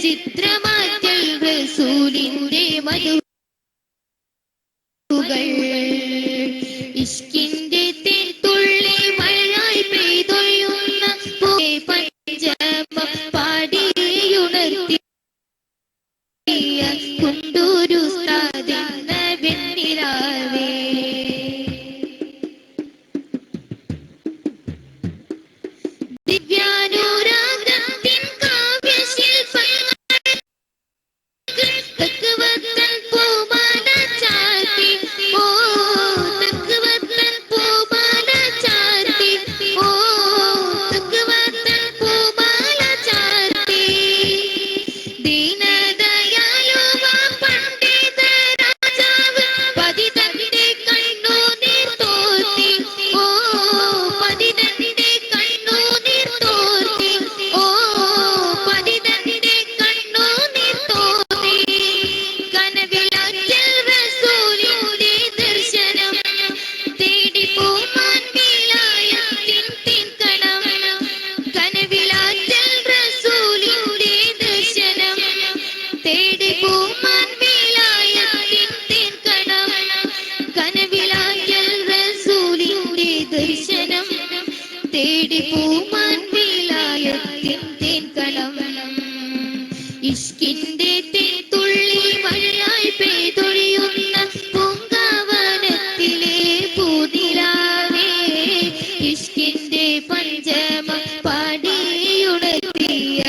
ചിത്രമാറ്റൽ റസൂലിന്റെ മധുകൾ ഇഷ്കിന്റെ തേൻതുള്ളി മഴയായി പെയ്തൊഴിയുന്ന പഞ്ചമം പാടിയുണർത്തിയ കുണ്ടൂരു ഉസ്താദെന്ന വെണ്ണിലാവേ ദിവ്യാനുരാഗത്തിൻ കാവ്യശില്പങ്ങൾ തക്വത്തൻ പൂമാല ചാർത്തി ഓ തക്വത്തൻ പൂമാല ചാർത്തി ഓ തക്വത്തൻ പൂമാല ചാർത്തി ദീനദയാലുവ പണ്ഡിത രാജാവ് പതിതന്റെ കണ്ണുനീർ തോർത്തി ഓ പതിതന്റെ കണ്ണുനീർ തോർത്തി ഓ പതിതന്റെ കണ്ണുനീർ തോർത്തി കനവിലാറ്റൽ റസൂലിന്റെ ദർശനം തേടി പൂമാൻ വിലായത്തിൻ തിൻകണം കനവിലാറ്റൽ റസൂലിന്റെ ദർശനം തേടി പൂമാൻ വിലായത്തിൻ തിൻകണം കനവിലാറ്റൽ റസൂലിന്റെ ദർശനം തേടി പൂമാൻ വിലായത്തിൻ തിൻകണം ഇഷ്കിന്റെ തേൻതുള്ളി മഴയായി പെയ്തൊഴിയുന്ന പൂങ്കാവനത്തിലെ പൂതിലാവേ ഇഷ്കിന്റെ പഞ്ചമം പാടിയുണർത്തിയ